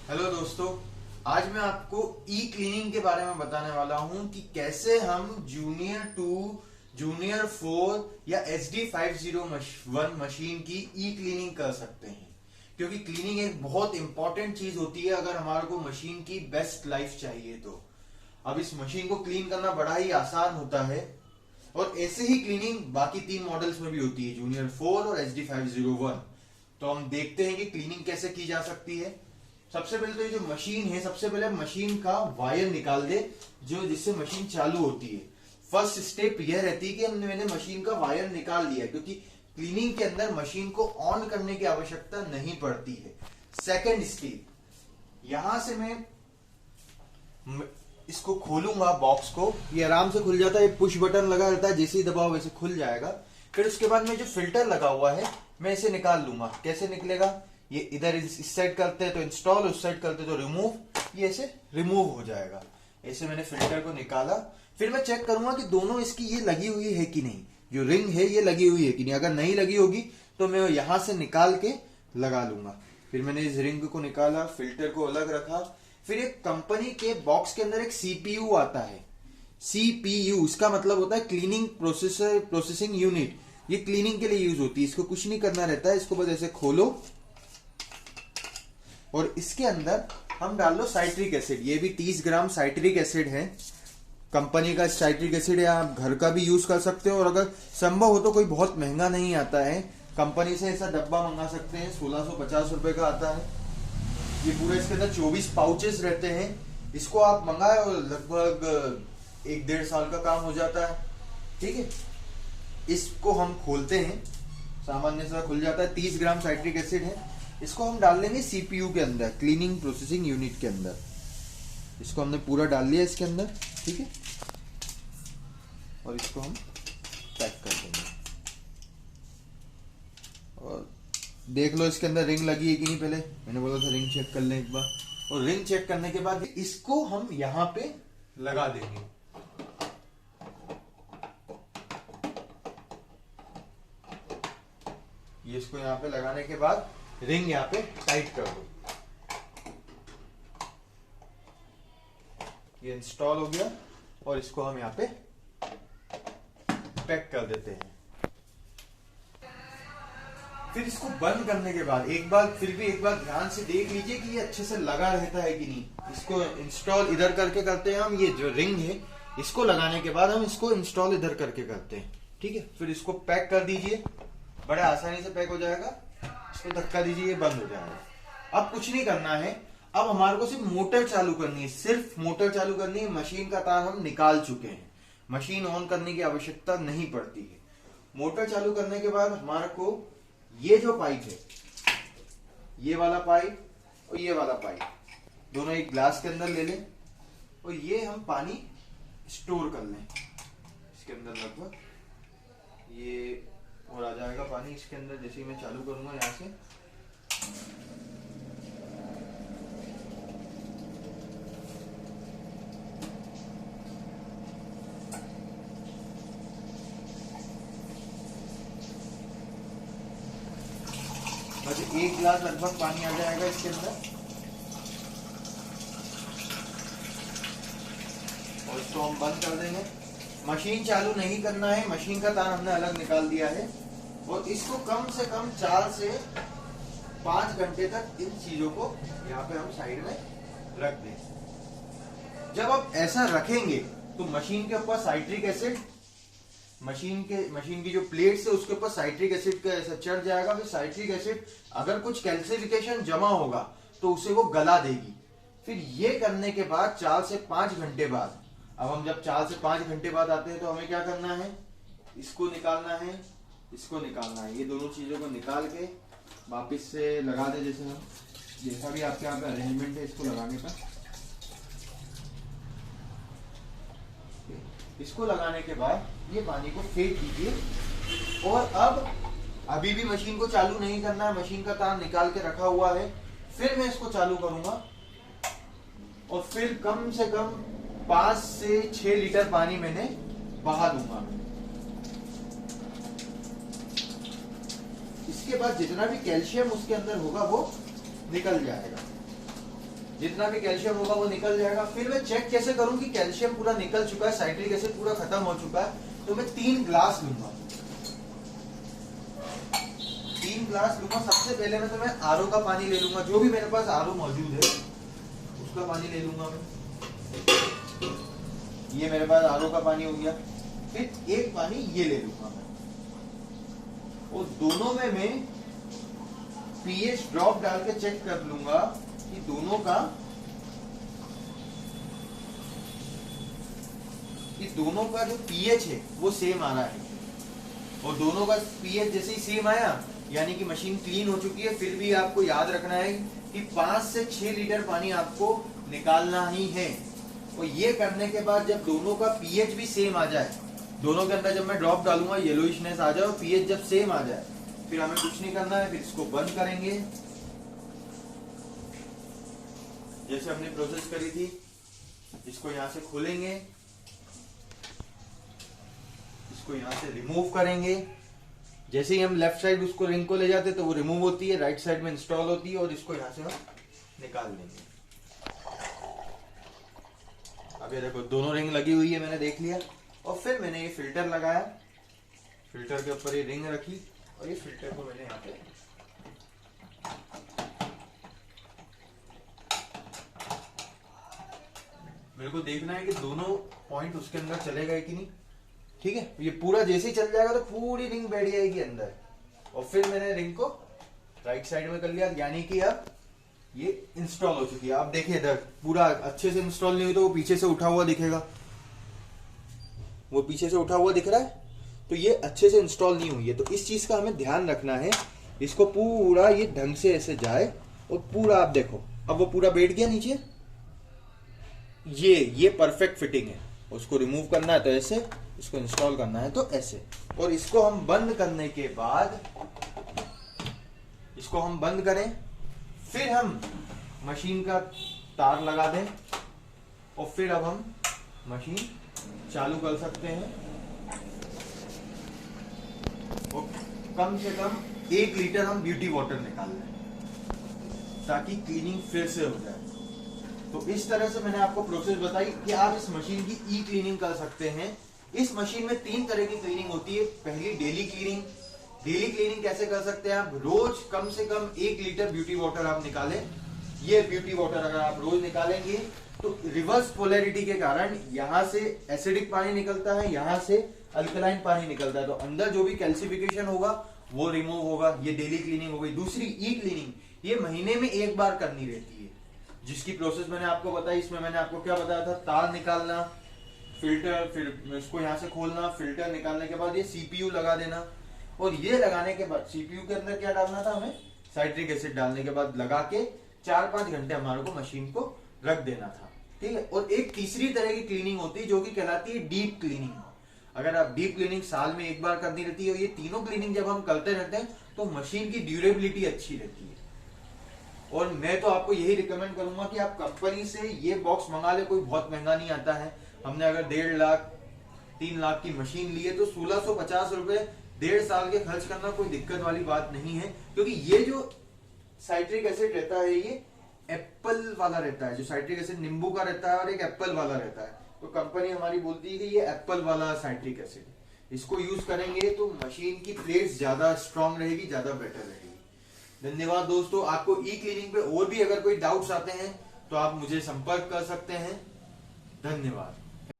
Hello दोस्तों, आज मैं आपको ई क्लीनिंग के बारे में बताने वाला हूं कि कैसे हम जूनियर 2, जूनियर 4 या HD501 मशीन की ई क्लीनिंग कर सकते हैं। क्योंकि क्लीनिंग एक बहुत इंपॉर्टेंट चीज होती है अगर हमारे को मशीन की बेस्ट लाइफ चाहिए तो। अब इस मशीन को क्लीन करना बड़ा ही आसान होता है और ऐसे ही क्लीनिंग बाकी 3 मॉडल्स में भी होती है, जूनियर 4 और HD501। तो हम देखते हैं कि क्लीनिंग कैसे की जा सकती है। सबसे पहले तो ये जो मशीन है, सबसे पहले मशीन का वायर निकाल दे जो जिससे मशीन चालू होती है। फर्स्ट स्टेप यह रहती है कि मैंने मशीन का वायर निकाल लिया, क्योंकि क्लीनिंग के अंदर मशीन को ऑन करने की आवश्यकता नहीं पड़ती है। सेकंड स्टेप, यहां से मैं इसको खोलूंगा, बॉक्स को, ये आराम से खुल जाता है। पुश बटन लगा रहता है, जैसे ही दबाओ वैसे खुल जाएगा। फिर उसके बाद में जो फिल्टर लगा हुआ है मैं इसे निकाल लूंगा। कैसे निकलेगा, ये इधर इस साइड करते हैं तो इंस्टॉल, उस साइड करते हैं तो रिमूव, ये ऐसे रिमूव हो जाएगा। ऐसे मैंने फिल्टर को निकाला। फिर मैं चेक करूंगा कि दोनों इसकी ये लगी हुई है कि नहीं, जो रिंग है ये लगी हुई है कि नहीं। अगर नहीं लगी होगी तो मैं यहां से निकाल के लगा लूंगा। फिर मैंने इस रिंग को निकाला, फिल्टर को अलग रखा। फिर एक कंपनी के बॉक्स के अंदर एक सीपीयू आता है। सीपीयू इसका मतलब होता है क्लीनिंग प्रोसेसिंग यूनिट। ये क्लीनिंग के लिए यूज होती है। इसको कुछ नहीं करना रहता है, इसको बस ऐसे खोलो और इसके अंदर हम डाल लो साइट्रिक एसिड। ये भी 30 ग्राम साइट्रिक एसिड है। कंपनी का साइट्रिक एसिड है, आप घर का भी यूज कर सकते हो। और अगर संभव हो तो कोई बहुत महंगा नहीं आता है, कंपनी से ऐसा डब्बा मंगा सकते हैं, 1650 रुपए का आता है। ये पूरे इसके अंदर 24 पाउचेस रहते हैं। इसको आप मंगाए और लगभग 1-1.5 साल का काम हो जाता है। ठीक है, इसको हम खोलते हैं, सामान्य सा खुल जाता है। 30 ग्राम साइट्रिक एसिड है। इसको हम डाल लेंगे सीपीयू के अंदर, क्लीनिंग प्रोसेसिंग यूनिट के अंदर। इसको हमने पूरा डाल लिया इसके अंदर। ठीक है, और इसको हम पैक कर देंगे। और देख लो इसके अंदर रिंग लगी है कि नहीं। पहले मैंने बोला था रिंग चेक कर लें एक बार। और रिंग चेक करने के बाद इसको हम यहां पे लगा देंगे। ये इसको यहां पे लगाने के बाद रिंग यहां पे टाइट कर दो। ये इंस्टॉल हो गया और इसको हम यहां पे पैक कर देते हैं। फिर इसको बंद करने के बाद एक बार ध्यान से देख लीजिए कि ये अच्छे से लगा रहता है कि नहीं। इसको इंस्टॉल इधर करके करते हैं हम। ये जो रिंग है इसको लगाने के बाद हम इसको इंस्टॉल इधर करके करते हैं। ठीक है, फिर इसको पैक कर दीजिए, बड़ा आसानी से पैक हो जाएगा। इसको धक्का दीजिए, ये बंद हो जाएगा। अब कुछ नहीं करना है, अब हमारे को सिर्फ मोटर चालू करनी है, सिर्फ मोटर चालू करनी है। मशीन का तार हम निकाल चुके हैं, मशीन ऑन करने की आवश्यकता नहीं पड़ती है। मोटर चालू करने के बाद हमारे को ये जो पाइप है, ये वाला पाइप और ये वाला पाइप, दोनों एक ग्लास के अंदर ले लें और ये हम पानी स्टोर कर लें इसके अंदर। लगभग ये और आ जाएगा पानी इसके अंदर। जैसे ही मैं चालू करूंगा यहां से, बस 1 गिलास लगभग पानी आ जाएगा इसके अंदर। और इसको हम बंद कर देंगे। मशीन चालू नहीं करना है, मशीन का तार हमने अलग निकाल दिया है। और इसको कम से कम 4 से 5 घंटे तक इन चीजों को यहाँ पे हम साइड में रख दें। जब आप ऐसा रखेंगे तो मशीन के ऊपर साइट्रिक एसिड, मशीन की जो प्लेट्स है उसके ऊपर साइट्रिक एसिड का ऐसा चढ़ जाएगा। फिर साइट्रिक एसिड अगर कुछ कैल्सिफिकेशन जमा होगा तो उसे वो गला देगी। फिर ये करने के बाद 4 से 5 घंटे बाद, अब हम जब 4 से 5 घंटे बाद आते हैं तो हमें क्या करना है, इसको निकालना है, इसको निकालना है। ये दोनों चीजों को निकाल के वापिस से लगा दे, जैसा भी आपके यहाँ पे अरेंजमेंट है इसको लगाने का। इसको लगाने के बाद ये पानी को फेंक दीजिए। और अब अभी भी मशीन को चालू नहीं करना है, मशीन का तार निकाल के रखा हुआ है। फिर मैं इसको चालू करूंगा और फिर कम से कम 5 से 6 लीटर पानी मैंने बहा दूंगा। इसके बाद जितना भी कैल्शियम उसके अंदर होगा वो निकल जाएगा। जितना भी कैल्शियम होगा वो निकल जाएगा। फिर मैं चेक कैसे करूं कि कैल्शियम पूरा निकल चुका है, साइट्रिक एसिड पूरा खत्म हो चुका है। तो मैं 3 ग्लास लूंगा, 3 ग्लास लूंगा। सबसे पहले मैं आरओ का पानी ले लूंगा, जो भी मेरे पास आरओ मौजूद है उसका पानी ले लूंगा मैं। ये मेरे पास आरओ का पानी हो गया। फिर एक पानी ये ले लूंगा मैं, और दोनों में मैं पीएच ड्रॉप डाल के चेक कर लूंगा कि दोनों का जो पीएच है वो सेम आ रहा है। और दोनों का पीएच जैसे ही सेम आया यानी कि मशीन क्लीन हो चुकी है। फिर भी आपको याद रखना है कि 5 से 6 लीटर पानी आपको निकालना ही है। और ये करने के बाद जब दोनों का पीएच भी सेम आ जाए, दोनों के अंदर जब मैं ड्रॉप डालूंगा येलोइशनेस आ जाए और पीएच जब सेम आ जाए, फिर हमें कुछ नहीं करना है। फिर इसको बंद करेंगे जैसे हमने प्रोसेस करी थी। इसको यहां से खोलेंगे, इसको यहां से रिमूव करेंगे। जैसे ही हम लेफ्ट साइड उसको रिंग को ले जाते तो वो रिमूव होती है, राइट साइड में इंस्टॉल होती है, और इसको यहां से हम निकाल लेंगे। अब ये देखो दोनों रिंग लगी हुई है, मैंने देख लिया। और फिर मैंने ये फिल्टर लगाया, फिल्टर के ऊपर ये रिंग रखी और ये फिल्टर को मैंने यहाँ पे मेरे को देखना है कि दोनों पॉइंट उसके अंदर चले गए कि नहीं। ठीक है, ये पूरा जैसे ही चल जाएगा तो पूरी रिंग बैठ जाएगी अंदर। और फिर मैंने रिंग को राइट साइड में कर लिया, यानी कि अब ये इंस्टॉल हो चुकी है। आप देखिए इधर पूरा अच्छे से इंस्टॉल नहीं हुई तो वो पीछे से उठा हुआ दिखेगा, वो पीछे से उठा हुआ दिख रहा है, तो ये अच्छे से इंस्टॉल नहीं हुई है। तो इस चीज का हमें ध्यान रखना है, इसको पूरा ये ढंग से ऐसे जाए और पूरा आप देखो अब वो पूरा बैठ गया नीचे। ये परफेक्ट फिटिंग है। उसको रिमूव करना है तो ऐसे, इसको इंस्टॉल करना है तो ऐसे। और इसको हम बंद करने के बाद, इसको हम बंद करें, फिर हम मशीन का तार लगा दें और फिर अब हम मशीन चालू कर सकते हैं। और कम से कम 1 लीटर हम ब्यूटी वाटर निकाल लें ताकि क्लीनिंग फिर से हो जाए। तो इस तरह से मैंने आपको प्रोसेस बताई कि आप इस मशीन की ई क्लीनिंग कर सकते हैं। इस मशीन में 3 तरह की क्लीनिंग होती है। पहली डेली क्लीनिंग। डेली क्लीनिंग कैसे कर सकते हैं आप? रोज कम से कम 1 लीटर ब्यूटी वाटर आप निकालें। ये ब्यूटी वाटर अगर आप रोज निकालेंगे तो रिवर्स पोलैरिटी के कारण यहाँ से एसिडिक पानी निकलता है, यहाँ से अल्कलाइन पानी निकलता है, तो अंदर जो भी कैल्सिफिकेशन होगा वो रिमूव होगा। ये डेली क्लीनिंग हो गई। दूसरी ई क्लीनिंग, ये महीने में 1 बार करनी रहती है, जिसकी प्रोसेस मैंने आपको बताई। इसमें मैंने आपको क्या बताया था? तार निकालना, फिल्टर, फिर इसको यहाँ से खोलना, फिल्टर निकालने के बाद ये सीपीयू लगा देना। और ये लगाने के बाद सीपीयू के अंदर क्या डालना था हमें? साइट्रिक एसिड डालने के बाद लगा के 4-5 घंटे हमारे को मशीन को रख देना था। ठीक है। और एक तीसरी तरह की क्लीनिंग होती है जो कि कहलाती है डीप क्लीनिंग। अगर आप डीप क्लीनिंग साल में 1 बार करनी रहती है, और ये तीनों क्लीनिंग जब हम करते रहते हैं तो मशीन की ड्यूरेबिलिटी अच्छी रहती है। और मैं तो आपको यही रिकमेंड करूंगा कि आप कंपनी से ये बॉक्स मंगा ले, कोई बहुत महंगा नहीं आता है। हमने अगर 1.5 लाख 3 लाख की मशीन ली है तो 1650 रुपए 1.5 साल के खर्च करना कोई दिक्कत वाली बात नहीं है। क्योंकि ये जो साइट्रिक एसिड रहता है ये एप्पल वाला रहता है। जो साइट्रिक एसिड नींबू का रहता है और एक एप्पल वाला रहता है, तो कंपनी हमारी बोलती है कि ये एप्पल वाला साइट्रिक एसिड, इसको यूज करेंगे तो मशीन की प्लेट्स ज्यादा स्ट्रांग रहेगी, ज्यादा बेटर रहेगी। धन्यवाद दोस्तों। आपको ई क्लीनिंग पे और भी अगर कोई डाउट्स आते हैं तो आप मुझे संपर्क कर सकते हैं। धन्यवाद।